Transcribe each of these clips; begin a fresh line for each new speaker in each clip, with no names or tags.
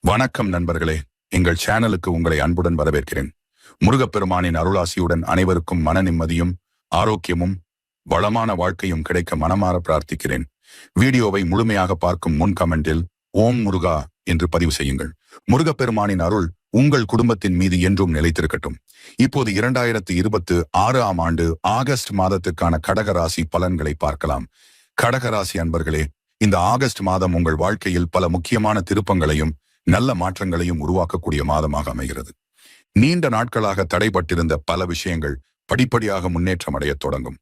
வணக்கம் நண்பர்களே, எங்கள் சேனலுக்கு உங்களை அன்புடன் வரவேற்கிறேன். முருகப்பெருமானின் அருளாசியுடன் அனைவருக்கும் மன நிம்மதியும் ஆரோக்கியமும் வளமான வாழ்க்கையும் கிடைக்க மனமாற பிரார்த்திக்கிறேன். வீடியோவை முழுமையாக பார்க்கும் முன் கமெண்டில் ஓம் முருகா என்று பதிவு செய்யுங்கள். முருகப்பெருமானின் அருள் உங்கள் குடும்பத்தின் மீது என்றும் நிலைத்திருக்கட்டும். இப்போது 2026ஆம் ஆண்டு ஆகஸ்ட் மாதத்துக்கான கடகராசி பலன்களை பார்க்கலாம். கடகராசி அன்பர்களே, இந்த ஆகஸ்ட் மாதம் உங்கள் வாழ்க்கையில் பல முக்கியமான திருப்பங்களையும் நல்ல மாற்றங்களையும் உருவாக்கக்கூடிய மாதமாக அமைகிறது. நீண்ட நாட்களாக தடைபட்டிருந்த பல விஷயங்கள் படிப்படியாக முன்னேற்றம் அடையத் தொடங்கும்.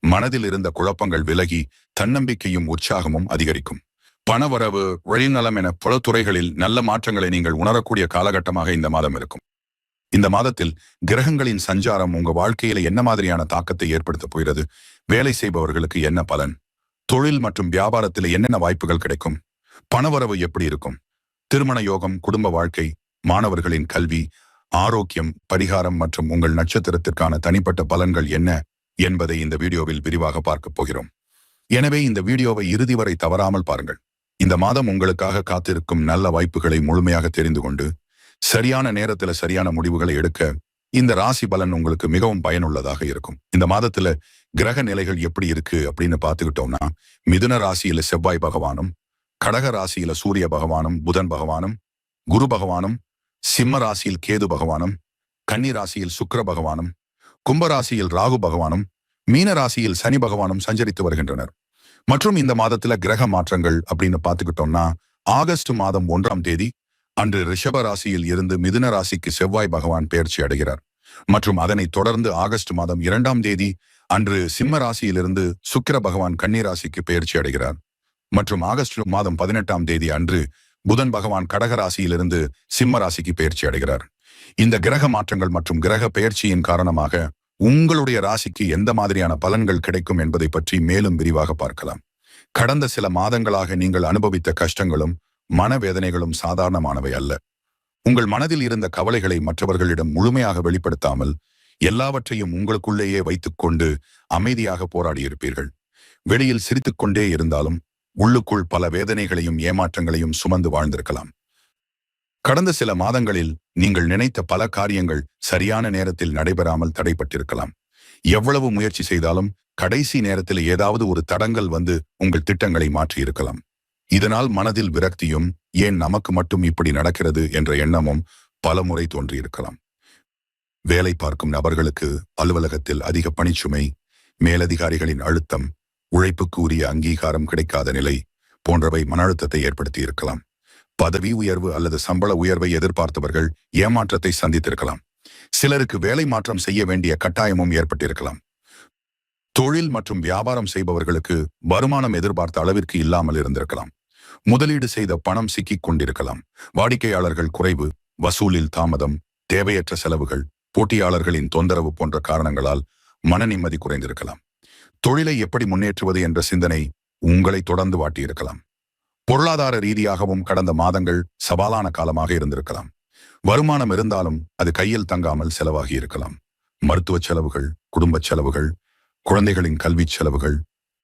மனதில் இருந்த குழப்பங்கள் விலகி தன்னம்பிக்கையும் உற்சாகமும் அதிகரிக்கும். பணவரவு, வெளிநலம் என பல துறைகளில் நல்ல மாற்றங்களை நீங்கள் உணரக்கூடிய காலகட்டமாக இந்த மாதம் இருக்கும். இந்த மாதத்தில் கிரகங்களின் சஞ்சாரம் உங்க வாழ்க்கையில என்ன மாதிரியான தாக்கத்தை ஏற்படுத்த போகிறது? வேலை செய்பவர்களுக்கு என்ன பலன்? தொழில் மற்றும் வியாபாரத்தில் என்னென்ன வாய்ப்புகள் கிடைக்கும்? பணவரவு எப்படி இருக்கும்? திருமண யோகம், குடும்ப வாழ்க்கை, மாணவர்களின் கல்வி, ஆரோக்கியம், பரிகாரம் மற்றும் உங்கள் நட்சத்திரத்திற்கான தனிப்பட்ட பலன்கள் என்ன என்பதை இந்த வீடியோவில் விரிவாக பார்க்க போகிறோம். எனவே இந்த வீடியோவை இறுதி வரை தவறாமல் பாருங்கள். இந்த மாதம் உங்களுக்காக காத்திருக்கும் நல்ல வாய்ப்புகளை முழுமையாக தெரிந்து கொண்டு சரியான நேரத்துல சரியான முடிவுகளை எடுக்க இந்த ராசி பலன் உங்களுக்கு மிகவும் பயனுள்ளதாக இருக்கும். இந்த மாதத்துல கிரக நிலைகள் எப்படி இருக்கு அப்படின்னு பார்த்துக்கிட்டோம்னா, மிதுன ராசியில செவ்வாய் பகவானும், கடக ராசியில சூரிய பகவானும் புதன் பகவானும், குரு பகவானும், சிம்ம ராசியில் கேது பகவானும், கன்னி ராசியில் சுக்கிர பகவானும், கும்பராசியில் ராகு பகவானும், மீன ராசியில் சனி பகவானும் சஞ்சரித்து வருகின்றனர். மற்றும் இந்த மாதத்துல கிரக மாற்றங்கள் அப்படின்னு பார்த்துக்கிட்டோம்னா, ஆகஸ்ட் மாதம் 1ஆம் தேதி அன்று ரிஷப ராசியில் இருந்து மிதுன ராசிக்கு செவ்வாய் பகவான் பெயர்ச்சி அடைகிறார். மற்றும் அதனைத் தொடர்ந்து ஆகஸ்ட் மாதம் 2ஆம் தேதி அன்று சிம்ம ராசியிலிருந்து சுக்கிர பகவான் கன்னி ராசிக்கு பெயர்ச்சி அடைகிறார். மற்றும் ஆகஸ்ட் மாதம் 18ஆம் தேதி அன்று புதன் பகவான் கடக ராசியிலிருந்து சிம்ம ராசிக்கு பெயர்ச்சி அடைகிறார். இந்த கிரக மாற்றங்கள் மற்றும் கிரக பெயர்ச்சியின் காரணமாக உங்களுடைய ராசிக்கு எந்த மாதிரியான பலன்கள் கிடைக்கும் என்பதை பற்றி மேலும் விரிவாக பார்க்கலாம். கடந்த சில மாதங்களாக நீங்கள் அனுபவித்த கஷ்டங்களும் மனவேதனைகளும் சாதாரணமானவை அல்ல. உங்கள் மனதில் இருந்த கவலைகளை மற்றவர்களிடம் முழுமையாக வெளிப்படுத்தாமல் எல்லாவற்றையும் உங்களுக்குள்ளேயே வைத்துக்கொண்டு அமைதியாக போராடியிருப்பீர்கள். வெளியில் சிரித்துக்கொண்டே இருந்தாலும் உள்ளுக்குள் பல வேதனைகளையும் ஏமாற்றங்களையும் சுமந்து வாழ்ந்திருக்கலாம். கடந்த சில மாதங்களில் நீங்கள் நினைத்த பல காரியங்கள் சரியான நேரத்தில் நடைபெறாமல் தடைப்பட்டிருக்கலாம். எவ்வளவு முயற்சி செய்தாலும் கடைசி நேரத்தில் ஏதாவது ஒரு தடங்கல் வந்து உங்கள் திட்டங்களை மாற்றியிருக்கலாம். இதனால் மனதில் விரக்தியும், ஏன் நமக்கு மட்டும் இப்படி நடக்கிறது என்ற எண்ணமும் பல முறை தோன்றியிருக்கலாம். வேலை பார்க்கும் நபர்களுக்கு அலுவலகத்தில் அதிக பணிச்சுமை, மேலதிகாரிகளின் அழுத்தம், உழைப்புக்கு உரிய அங்கீகாரம் கிடைக்காத நிலை போன்றவை மன அழுத்தத்தை ஏற்படுத்தி இருக்கலாம். பதவி உயர்வு அல்லது சம்பள உயர்வை எதிர்பார்த்தவர்கள் ஏமாற்றத்தை சந்தித்திருக்கலாம். சிலருக்கு வேலை மாற்றம் செய்ய வேண்டிய கட்டாயமும் ஏற்பட்டிருக்கலாம். தொழில் மற்றும் வியாபாரம் செய்பவர்களுக்கு வருமானம் எதிர்பார்த்த அளவிற்கு இல்லாமல் இருந்திருக்கலாம். முதலீடு செய்த பணம் சிக்கிக் கொண்டிருக்கலாம். வாடிக்கையாளர்கள் குறைவு, வசூலில் தாமதம், தேவையற்ற செலவுகள், போட்டியாளர்களின் தொந்தரவு போன்ற காரணங்களால் மன நிம்மதி குறைந்திருக்கலாம். தொழிலை எப்படி முன்னேற்றுவது என்ற சிந்தனை உங்களை தொடர்ந்து வாட்டியிருக்கலாம். பொருளாதார ரீதியாகவும் கடந்த மாதங்கள் சவாலான காலமாக இருந்திருக்கலாம். வருமானம் இருந்தாலும் அது கையில் தங்காமல் செலவாகி இருக்கலாம். மருத்துவ செலவுகள், குடும்ப செலவுகள், குழந்தைகளின் கல்வி செலவுகள்,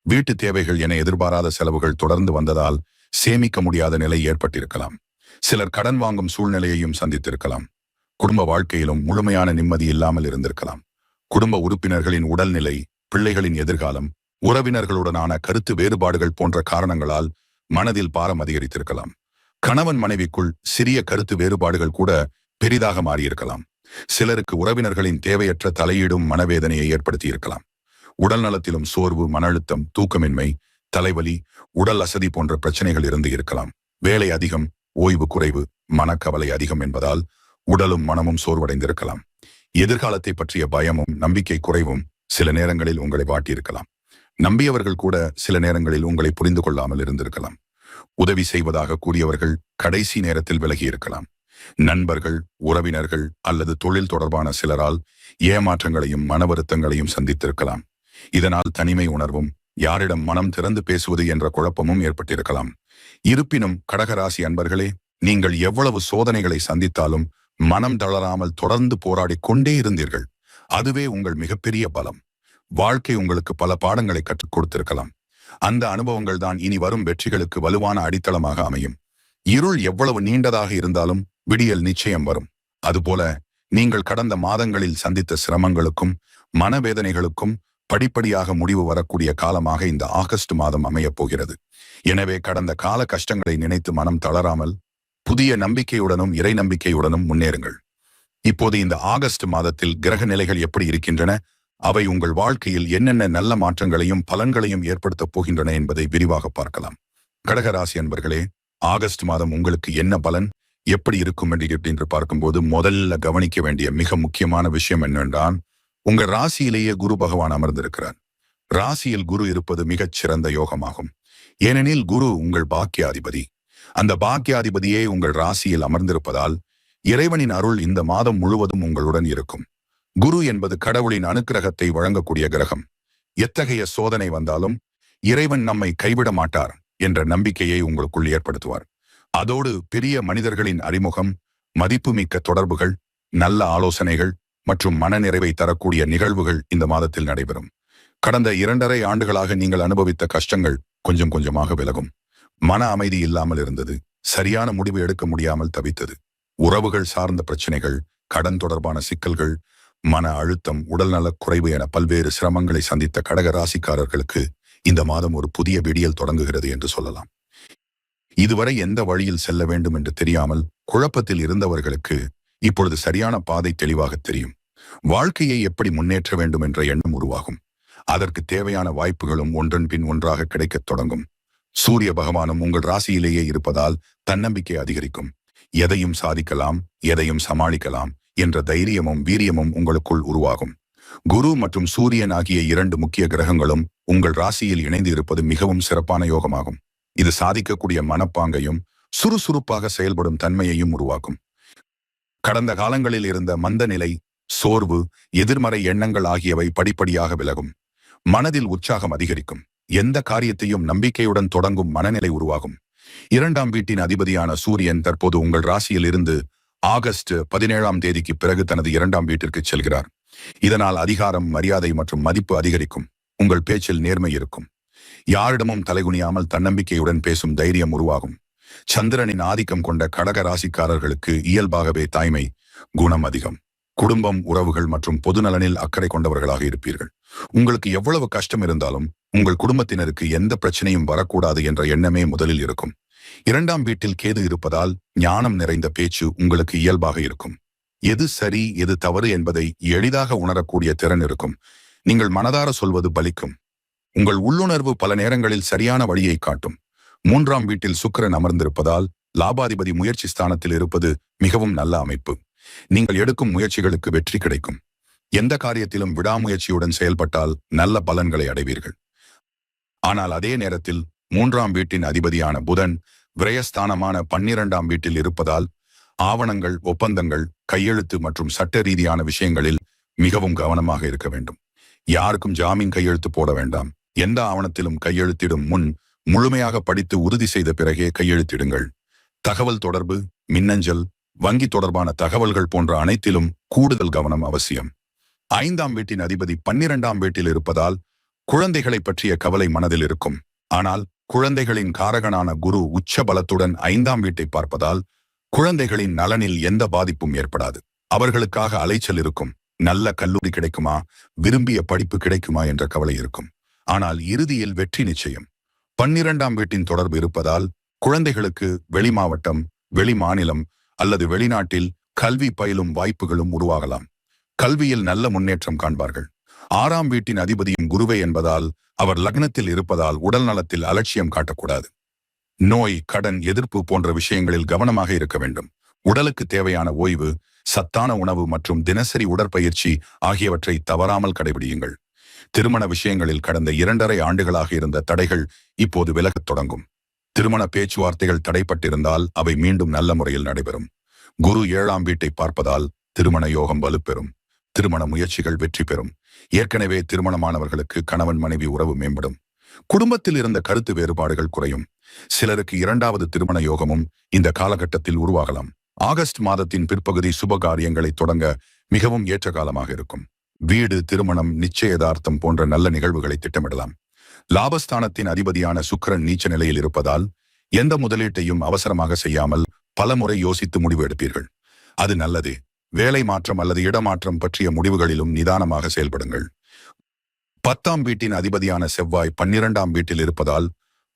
வீட்டு தேவைகள் என எதிர்பாராத செலவுகள் தொடர்ந்து வந்ததால் சேமிக்க முடியாத நிலை ஏற்பட்டிருக்கலாம். சிலர் கடன் வாங்கும் சூழ்நிலையையும் சந்தித்திருக்கலாம். குடும்ப வாழ்க்கையிலும் முழுமையான நிம்மதி இல்லாமல் இருந்திருக்கலாம். குடும்ப உறுப்பினர்களின் உடல்நிலை, பிள்ளைகளின் எதிர்காலம், உறவினர்களுடனான கருத்து வேறுபாடுகள் போன்ற காரணங்களால் மனதில் பாரம் அதிகரித்திருக்கலாம். கணவன் மனைவிக்குள் சிறிய கருத்து வேறுபாடுகள் கூட பெரிதாக மாறியிருக்கலாம். சிலருக்கு உறவினர்களின் தேவையற்ற தலையீடும் மனவேதனையை ஏற்படுத்தியிருக்கலாம். உடல் நலத்திலும் சோர்வு, மன அழுத்தம், தூக்கமின்மை, தலைவலி, உடல் அசதி போன்ற பிரச்சனைகள் இருந்து இருக்கலாம். வேலை அதிகம், ஓய்வு குறைவு, மனக்கவலை அதிகம் என்பதால் உடலும் மனமும் சோர்வடைந்திருக்கலாம். எதிர்காலத்தை பற்றிய பயமும் நம்பிக்கை குறைவும் சில நேரங்களில் உங்களை வாட்டியிருக்கலாம். நம்பியவர்கள் கூட சில நேரங்களில் உங்களை புரிந்து கொள்ளாமல் இருந்திருக்கலாம். உதவி செய்வதாக கூறியவர்கள் கடைசி நேரத்தில் விலகி இருக்கலாம். நண்பர்கள், உறவினர்கள் அல்லது தொழில் தொடர்பான சிலரால் ஏமாற்றங்களையும் மன வருத்தங்களையும் சந்தித்திருக்கலாம். இதனால் தனிமை உணர்வும், யாரிடம் மனம் திறந்து பேசுவது என்ற குழப்பமும் ஏற்பட்டிருக்கலாம். இருப்பினும் கடகராசி அன்பர்களே, நீங்கள் எவ்வளவு சோதனைகளை சந்தித்தாலும் மனம் தளராமல் தொடர்ந்து போராடி கொண்டே இருந்தீர்கள். அதுவே உங்கள் மிகப்பெரிய பலம். வாழ்க்கை உங்களுக்கு பல பாடங்களை கற்றுக் கொடுத்திருக்கலாம். அந்த அனுபவங்கள் தான் இனி வரும் வெற்றிகளுக்கு வலுவான அடித்தளமாக அமையும். இருள் எவ்வளவு நீண்டதாக இருந்தாலும் விடியல் நிச்சயம் வரும். அதுபோல நீங்கள் கடந்த மாதங்களில் சந்தித்த சிரமங்களுக்கும் மனவேதனைகளுக்கும் படிப்படியாக முடிவு வரக்கூடிய காலமாக இந்த ஆகஸ்ட் மாதம் அமையப் போகிறது. எனவே கடந்த கால கஷ்டங்களை நினைத்து மனம் தளராமல் புதிய நம்பிக்கையுடனும் இறை நம்பிக்கையுடனும் முன்னேறுங்கள். இப்போது இந்த ஆகஸ்ட் மாதத்தில் கிரக நிலைகள் எப்படி இருக்கின்றன, அவை உங்கள் வாழ்க்கையில் என்னென்ன நல்ல மாற்றங்களையும் பலன்களையும் ஏற்படுத்தப் போகின்றன என்பதை விரிவாக பார்க்கலாம். கடகராசி அன்பர்களே, ஆகஸ்ட் மாதம் உங்களுக்கு என்ன பலன் எப்படி இருக்கும் என்று பார்க்கும்போது முதல்ல கவனிக்க வேண்டிய மிக முக்கியமான விஷயம் என்னவென்றால், உங்கள் ராசியிலேயே குரு பகவான் அமர்ந்திருக்கிறார். ராசியில் குரு இருப்பது மிகச் சிறந்த யோகமாகும். ஏனெனில் குரு உங்கள் பாக்கியாதிபதி. அந்த பாக்கியாதிபதியே உங்கள் ராசியில் அமர்ந்திருப்பதால் இறைவனின் அருள் இந்த மாதம் முழுவதும் உங்களுடன் இருக்கும். குரு என்பது கடவுளின் அனுக்கிரகத்தை வழங்கக்கூடிய கிரகம். எத்தகைய சோதனை வந்தாலும் இறைவன் நம்மை கைவிட மாட்டார் என்ற நம்பிக்கையை உங்களுக்குள் ஏற்படுத்துவார். அதோடு பெரிய மனிதர்களின் அறிமுகம், மதிப்புமிக்க தொடர்புகள், நல்ல ஆலோசனைகள் மற்றும் மனநிறைவை தரக்கூடிய நிகழ்வுகள் இந்த மாதத்தில் நடைபெறும். கடந்த 2.5 ஆண்டுகளாக நீங்கள் அனுபவித்த கஷ்டங்கள் கொஞ்சம் கொஞ்சமாக விலகும். மன அமைதி இல்லாமல் இருந்தது, சரியான முடிவு எடுக்க முடியாமல் தவித்தது, உறவுகள் சார்ந்த பிரச்சனைகள், கடன் தொடர்பான சிக்கல்கள், மன அழுத்தம், உடல்நலக் குறைவு என பல்வேறு சிரமங்களை சந்தித்த கடக ராசிக்காரர்களுக்கு இந்த மாதம் ஒரு புதிய விடியல் தொடங்குகிறது என்று சொல்லலாம். இதுவரை எந்த வழியில் செல்ல வேண்டும் என்று தெரியாமல் குழப்பத்தில் இருந்தவர்களுக்கு இப்பொழுது சரியான பாதை தெளிவாக தெரியும். வாழ்க்கையை எப்படி முன்னேற்ற வேண்டும் என்ற எண்ணம் உருவாகும். அதற்கு தேவையான வாய்ப்புகளும் ஒன்றன் பின் ஒன்றாக கிடைக்கத் தொடங்கும். சூரிய பகவானும் உங்கள் ராசியிலேயே இருப்பதால் தன்னம்பிக்கை அதிகரிக்கும். எதையும் சாதிக்கலாம், எதையும் சமாளிக்கலாம் என்ற தைரியமும் வீரியமும் உங்களுக்குள் உருவாகும். குரு மற்றும் சூரியன் ஆகிய 2 முக்கிய கிரகங்களும் உங்கள் ராசியில் இணைந்து இருப்பது மிகவும் சிறப்பான யோகமாகும். இது சாதிக்கக்கூடிய மனப்பாங்கையும் சுறுசுறுப்பாக செயல்படும் தன்மையையும் உருவாக்கும். கடந்த காலங்களில் இருந்த மந்த நிலை, சோர்வு, எதிர்மறை எண்ணங்கள் ஆகியவை படிப்படியாக விலகும். மனதில் உற்சாகம் அதிகரிக்கும். எந்த காரியத்தையும் நம்பிக்கையுடன் தொடங்கும் மனநிலை உருவாகும். 2ஆம் வீட்டின் அதிபதியான சூரியன் தற்போது உங்கள் ராசியில் இருந்து ஆகஸ்ட் 17ஆம் தேதிக்கு பிறகு தனது 2ஆம் வீட்டிற்கு செல்கிறார். இதனால் அதிகாரம், மரியாதை மற்றும் மதிப்பு அதிகரிக்கும். உங்கள் பேச்சில் நேர்மை இருக்கும். யாரிடமும் தலைகுனியாமல் தன்னம்பிக்கையுடன் பேசும் தைரியம் உருவாகும். சந்திரனின் ஆதிக்கம் கொண்ட கடக ராசிக்காரர்களுக்கு இயல்பாகவே தாய்மை குணம் அதிகம். குடும்பம், உறவுகள் மற்றும் பொதுநலனில் அக்கறை கொண்டவர்களாக இருப்பீர்கள். உங்களுக்கு எவ்வளவு கஷ்டம் இருந்தாலும் உங்கள் குடும்பத்தினருக்கு எந்த பிரச்சனையும் வரக்கூடாது என்ற எண்ணமே முதலில் இருக்கும். 2ஆம் வீட்டில் கேது இருப்பதால் ஞானம் நிறைந்த பேச்சு உங்களுக்கு இயல்பாக இருக்கும். எது சரி எது தவறு என்பதை எளிதாக உணரக்கூடிய திறன் இருக்கும். நீங்கள் மனதார சொல்வது பலிக்கும். உங்கள் உள்ளுணர்வு பல நேரங்களில் சரியான வழியை காட்டும். 3ஆம் வீட்டில் சுக்கிரன் அமர்ந்திருப்பதால் லாபாதிபதி முயற்சி ஸ்தானத்தில் இருப்பது மிகவும் நல்ல அமைப்பு. நீங்கள் எடுக்கும் முயற்சிகளுக்கு வெற்றி கிடைக்கும். எந்த காரியத்திலும் விடாமுயற்சியுடன் செயல்பட்டால் நல்ல பலன்களை அடைவீர்கள். ஆனால் அதே நேரத்தில் 3ஆம் வீட்டின் அதிபதியான புதன் விரயஸ்தானமான 12ஆம் வீட்டில் இருப்பதால் ஆவணங்கள், ஒப்பந்தங்கள், கையெழுத்து மற்றும் சட்ட ரீதியான விஷயங்களில் மிகவும் கவனமாக இருக்க வேண்டும். யாருக்கும் ஜாமீன் கையெழுத்து போட வேண்டாம். எந்த ஆவணத்திலும் கையெழுத்திடும் முன் முழுமையாக படித்து உறுதி செய்த பிறகே கையெழுத்திடுங்கள். தகவல் தொடர்பு, மின்னஞ்சல், வங்கி தொடர்பான தகவல்கள் போன்ற அனைத்திலும் கூடுதல் கவனம் அவசியம். 5ஆம் வீட்டின் அதிபதி 12ஆம் வீட்டில் இருப்பதால் குழந்தைகளை பற்றிய கவலை மனதில் இருக்கும். ஆனால் குழந்தைகளின் காரகனான குரு உச்ச பலத்துடன் 5ஆம் வீட்டை பார்ப்பதால் குழந்தைகளின் நலனில் எந்த பாதிப்பும் ஏற்படாது. அவர்களுக்காக அலைச்சல் இருக்கும். நல்ல கல்லூரி கிடைக்குமா, விரும்பிய படிப்பு கிடைக்குமா என்ற கவலை இருக்கும். ஆனால் இறுதியில் வெற்றி நிச்சயம். 12ஆம் வீட்டின் தொடர்பு இருப்பதால் குழந்தைகளுக்கு வெளி மாவட்டம், வெளி மாநிலம் அல்லது வெளிநாட்டில் கல்வி பயிலும் வாய்ப்புகளும் உருவாகலாம். கல்வியில் நல்ல முன்னேற்றம் காண்பார்கள். 6ஆம் வீட்டின் அதிபதியும் குருவே என்பதால் அவர் லக்னத்தில் இருப்பதால் உடல் நலத்தில் அலட்சியம் காட்டக்கூடாது. நோய், கடன், எதிர்ப்பு போன்ற விஷயங்களில் கவனமாக இருக்க வேண்டும். உடலுக்கு தேவையான ஓய்வு, சத்தான உணவு மற்றும் தினசரி உடற்பயிற்சி ஆகியவற்றை தவறாமல் கடைபிடியுங்கள். திருமண விஷயங்களில் கடந்த 2.5 ஆண்டுகளாக இருந்த தடைகள் இப்போது விலகத் தொடங்கும். திருமண பேச்சுவார்த்தைகள் தடைப்பட்டிருந்தால் அவை மீண்டும் நல்ல முறையில் நடைபெறும். குரு 7ஆம் வீட்டை பார்ப்பதால் திருமண யோகம் வலுப்பெறும். திருமண முயற்சிகள் வெற்றி பெறும். ஏற்கனவே திருமணமானவர்களுக்கு கணவன் மனைவி உறவு மேம்படும். குடும்பத்தில் இருந்த கருத்து வேறுபாடுகள் குறையும். சிலருக்கு 2வது திருமண யோகமும் இந்த காலகட்டத்தில் உருவாகலாம். ஆகஸ்ட் மாதத்தின் பிற்பகுதி சுப காரியங்களை தொடங்க மிகவும் ஏற்ற காலமாக இருக்கும். வீடு, திருமணம், நிச்சயதார்த்தம் போன்ற நல்ல நிகழ்வுகளை திட்டமிடலாம். லாபஸ்தானத்தின் அதிபதியான சுக்கிரன் நீச்ச நிலையில் இருப்பதால் எந்த முதலீட்டையும் அவசரமாக செய்யாமல் பல முறை யோசித்து முடிவு எடுப்பீர்கள். அது நல்லது. வேலை மாற்றம் அல்லது இடமாற்றம் பற்றிய முடிவுகளிலும் நிதானமாக செயல்படுங்கள். 10ஆம் வீட்டின் அதிபதியான செவ்வாய் 12ஆம் வீட்டில் இருப்பதால்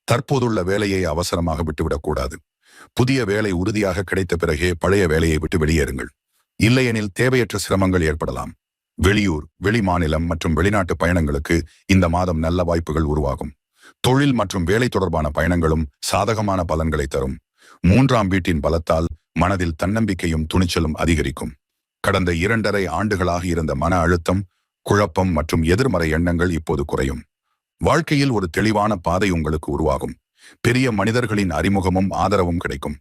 தற்போதுள்ள வேலையை அவசரமாக விட்டுவிடக்கூடாது. புதிய வேலை உறுதியாக கிடைத்த பிறகே பழைய வேலையை விட்டு வெளியேறுங்கள். இல்லையெனில் தேவையற்ற சிரமங்கள் ஏற்படலாம். வெளியூர், வெளிமாநிலம் மற்றும் வெளிநாட்டு பயணங்களுக்கு இந்த மாதம் நல்ல வாய்ப்புகள் உருவாகும். தொழில் மற்றும் வேலை தொடர்பான பயணங்களும் சாதகமான பலன்களை தரும். 3ஆம் வீட்டின் பலத்தால் மனதில் தன்னம்பிக்கையும் துணிச்சலும் அதிகரிக்கும். கடந்த 2.5 ஆண்டுகளாக இருந்த மன அழுத்தம், குழப்பம் மற்றும் எதிர்மறை எண்ணங்கள் இப்போது குறையும். வாழ்க்கையில் ஒரு தெளிவான பாதை உங்களுக்கு உருவாகும். பெரிய மனிதர்களின் அறிமுகமும் ஆதரவும் கிடைக்கும்.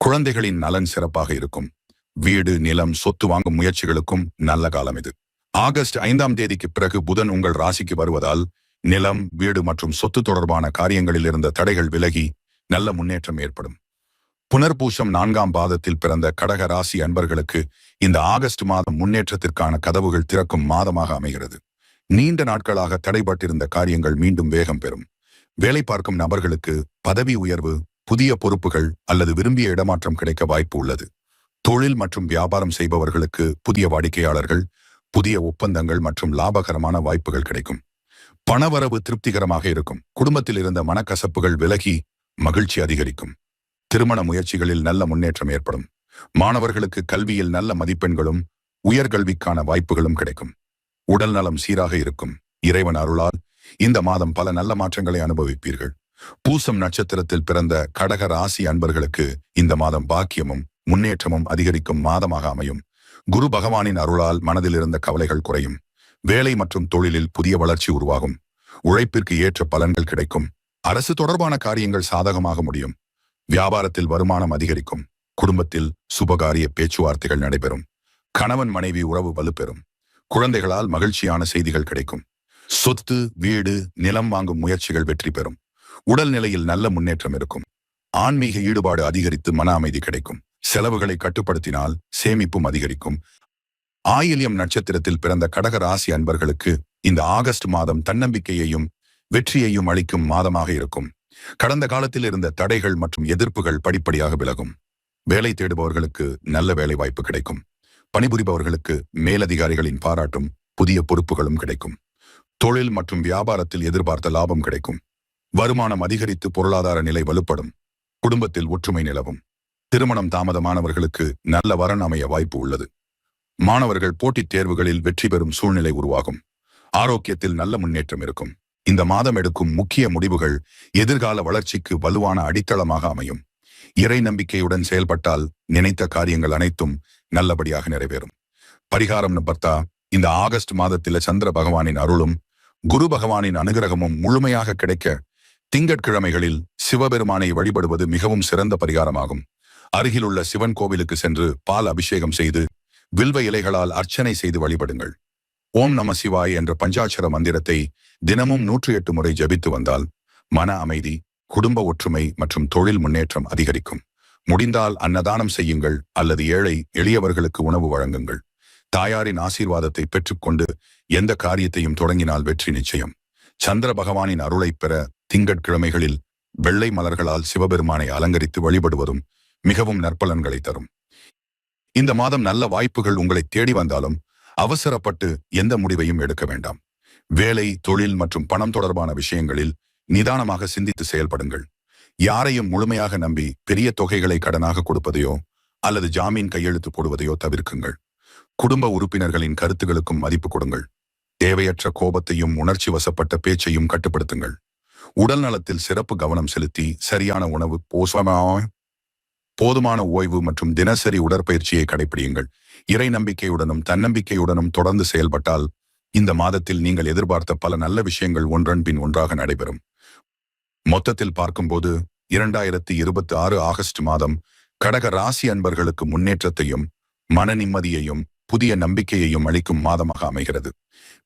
குழந்தைகளின் நலன் சிறப்பாக இருக்கும். வீடு, நிலம், சொத்து வாங்கும் முயற்சிகளுக்கும் நல்ல காலம் இது. ஆகஸ்ட் 5ஆம் தேதிக்கு பிறகு புதன் உங்கள் ராசிக்கு வருவதால் நிலம், வீடு மற்றும் சொத்து தொடர்பான காரியங்களில் இருந்த தடைகள் விலகி நல்ல முன்னேற்றம் ஏற்படும். புனர்பூசம் 4ஆம் பாதத்தில் பிறந்த கடக ராசி அன்பர்களுக்கு இந்த ஆகஸ்ட் மாதம் முன்னேற்றத்திற்கான கதவுகள் திறக்கும் மாதமாக அமைகிறது. நீண்ட நாட்களாக தடைபட்டிருந்த காரியங்கள் மீண்டும் வேகம் பெறும். வேலை பார்க்கும் நபர்களுக்கு பதவி உயர்வு, புதிய பொறுப்புகள் அல்லது விரும்பிய இடமாற்றம் கிடைக்க வாய்ப்பு உள்ளது. தொழில் மற்றும் வியாபாரம் செய்பவர்களுக்கு புதிய வாடிக்கையாளர்கள், புதிய ஒப்பந்தங்கள் மற்றும் லாபகரமான வாய்ப்புகள் கிடைக்கும். பணவரவு திருப்திகரமாக இருக்கும். குடும்பத்தில் இருந்த மனக்கசப்புகள் விலகி மகிழ்ச்சி அதிகரிக்கும். திருமண முயற்சிகளில் நல்ல முன்னேற்றம் ஏற்படும். மாணவர்களுக்கு கல்வியில் நல்ல மதிப்பெண்களும் உயர்கல்விக்கான வாய்ப்புகளும் கிடைக்கும். உடல் நலம் சீராக இருக்கும். இறைவன் அருளால் இந்த மாதம் பல நல்ல மாற்றங்களை அனுபவிப்பீர்கள். பூசம் நட்சத்திரத்தில் பிறந்த கடக ராசி அன்பர்களுக்கு இந்த மாதம் பாக்கியமும் முன்னேற்றமும் அதிகரிக்கும் மாதமாக அமையும். குரு பகவானின் அருளால் மனதில் இருந்த கவலைகள் குறையும். வேலை மற்றும் தொழிலில் புதிய வளர்ச்சி உருவாகும். உழைப்பிற்கு ஏற்ற பலன்கள் கிடைக்கும். அரசு தொடர்பான காரியங்கள் சாதகமாக முடியும். வியாபாரத்தில் வருமானம் அதிகரிக்கும். குடும்பத்தில் சுபகாரிய பேச்சுவார்த்தைகள் நடைபெறும். கணவன் மனைவி உறவு வலுப்பெறும். குழந்தைகளால் மகிழ்ச்சியான செய்திகள் கிடைக்கும். சொத்து, வீடு, நிலம் வாங்கும் முயற்சிகள் வெற்றி பெறும். உடல்நிலையில் நல்ல முன்னேற்றம் இருக்கும். ஆன்மீக ஈடுபாடு அதிகரித்து மன அமைதி கிடைக்கும். செலவுகளை கட்டுப்படுத்தினால் சேமிப்பும் அதிகரிக்கும். ஆயில்யம் நட்சத்திரத்தில் பிறந்த கடக ராசி அன்பர்களுக்கு இந்த ஆகஸ்ட் மாதம் தன்னம்பிக்கையையும் வெற்றியையும் அளிக்கும் மாதமாக இருக்கும். கடந்த காலத்தில் இருந்த தடைகள் மற்றும் எதிர்ப்புகள் படிப்படியாக விலகும். வேலை தேடுபவர்களுக்கு நல்ல வேலை வாய்ப்பு கிடைக்கும். பணிபுரிபவர்களுக்கு மேலதிகாரிகளின் பாராட்டும் புதிய பொறுப்புகளும் கிடைக்கும். தொழில் மற்றும் வியாபாரத்தில் எதிர்பார்த்த லாபம் கிடைக்கும். வருமானம் அதிகரித்து பொருளாதார நிலை வலுப்படும். குடும்பத்தில் ஒற்றுமை நிலவும். திருமணம் தாமதமானவர்களுக்கு நல்ல வரன் அமைய வாய்ப்பு உள்ளது. மாணவர்கள் போட்டித் தேர்வுகளில் வெற்றி பெறும் சூழ்நிலை உருவாகும். ஆரோக்கியத்தில் நல்ல முன்னேற்றம் இருக்கும். இந்த மாதம் எடுக்கும் முக்கிய முடிவுகள் எதிர்கால வளர்ச்சிக்கு வலுவான அடித்தளமாக அமையும். இறை நம்பிக்கையுடன் செயல்பட்டால் நினைத்த காரியங்கள் அனைத்தும் நல்லபடியாக நிறைவேறும். பரிகாரம் பார்த்தா, இந்த ஆகஸ்ட் மாதத்தில் சந்திர பகவானின் அருளும் குரு பகவானின் அனுகிரகமும் முழுமையாக கிடைக்க திங்கட்கிழமைகளில் சிவபெருமானை வழிபடுவது மிகவும் சிறந்த பரிகாரமாகும். அருகிலுள்ள சிவன் கோவிலுக்கு சென்று பால் அபிஷேகம் செய்து வில்வ இலைகளால் அர்ச்சனை செய்து வழிபடுங்கள். ஓம் நம சிவாய் என்ற பஞ்சாட்சர மந்திரத்தை தினமும் 108 முறை ஜபித்து வந்தால் மன அமைதி, குடும்ப ஒற்றுமை மற்றும் தொழில் முன்னேற்றம் அதிகரிக்கும். முடிந்தால் அன்னதானம் செய்யுங்கள் அல்லது ஏழை எளியவர்களுக்கு உணவு வழங்குங்கள். தாயாரின் ஆசீர்வாதத்தை பெற்றுக்கொண்டு எந்த காரியத்தையும் தொடங்கினால் வெற்றி நிச்சயம். சந்திர பகவானின் அருளை பெற திங்கட்கிழமைகளில் வெள்ளை மலர்களால் சிவபெருமானை அலங்கரித்து வழிபடுவதும் மிகவும் நற்பலன்களை தரும். இந்த மாதம் நல்ல வாய்ப்புகள் உங்களை தேடி வந்தாலும் அவசரப்பட்டு எந்த முடிவையும் எடுக்க வேண்டாம். வேலை, தொழில் மற்றும் பணம் தொடர்பான விஷயங்களில் நிதானமாக சிந்தித்து செயல்படுங்கள். யாரையும் முழுமையாக நம்பி பெரிய தொகைகளை கடனாக கொடுப்பதையோ அல்லது ஜாமீன் கையெழுத்து போடுவதையோ தவிர்க்குங்கள். குடும்ப உறுப்பினர்களின் கருத்துகளுக்கும் மதிப்பு கொடுங்கள். தேவையற்ற கோபத்தையும் உணர்ச்சி வசப்பட்ட பேச்சையும் கட்டுப்படுத்துங்கள். உடல் நலத்தில் சிறப்பு கவனம் செலுத்தி சரியான உணவு, போதுமான ஓய்வு மற்றும் தினசரி உடற்பயிற்சியை கடைபிடியுங்கள். இறை நம்பிக்கையுடனும் தன்னம்பிக்கையுடனும் தொடர்ந்து செயல்பட்டால் இந்த மாதத்தில் நீங்கள் எதிர்பார்த்த பல நல்ல விஷயங்கள் ஒன்றன் பின் ஒன்றாக நடைபெறும். மொத்தத்தில் பார்க்கும்போது 2026 ஆகஸ்ட் மாதம் கடக ராசி அன்பர்களுக்கு முன்னேற்றத்தையும் மன நிம்மதியையும் புதிய நம்பிக்கையையும் அளிக்கும் மாதமாக அமைகிறது.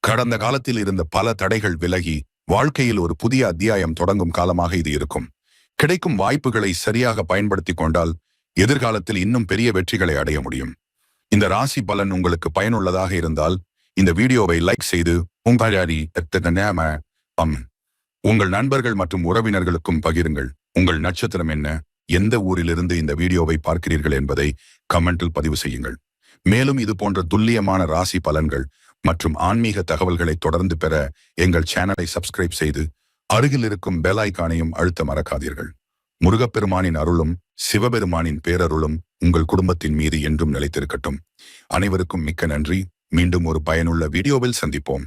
கடந்த காலத்தில் இருந்த பல தடைகள் விலகி வாழ்க்கையில் ஒரு புதிய அத்தியாயம் தொடங்கும் காலமாக இது இருக்கும். கிடைக்கும் வாய்ப்புகளை சரியாக பயன்படுத்தி கொண்டால் எதிர்காலத்தில் இன்னும் பெரிய வெற்றிகளை அடைய முடியும். இந்த ராசி பலன் உங்களுக்கு பயனுள்ளதாக இருந்தால் இந்த வீடியோவை லைக் செய்து உங்கள் நண்பர்கள் மற்றும் உறவினர்களுக்கும் பகிருங்கள். உங்கள் நட்சத்திரம் என்ன, எந்த ஊரிலிருந்து இந்த வீடியோவை பார்க்கிறீர்கள் என்பதை கமெண்டில் பதிவு செய்யுங்கள். மேலும் இது போன்ற துல்லியமான ராசி பலன்கள் மற்றும் ஆன்மீக தகவல்களை தொடர்ந்து பெற எங்கள் சேனலை சப்ஸ்கிரைப் செய்து அருகில் இருக்கும் பெல் ஐகானையும் அழுத்த மறக்காதீர்கள். முருகப்பெருமானின் அருளும் சிவபெருமானின் பேரருளும் உங்கள் குடும்பத்தின் மீது என்றும் நிலைத்திருக்கட்டும். அனைவருக்கும் மிக்க நன்றி. மீண்டும் ஒரு பயனுள்ள வீடியோவில் சந்திப்போம்.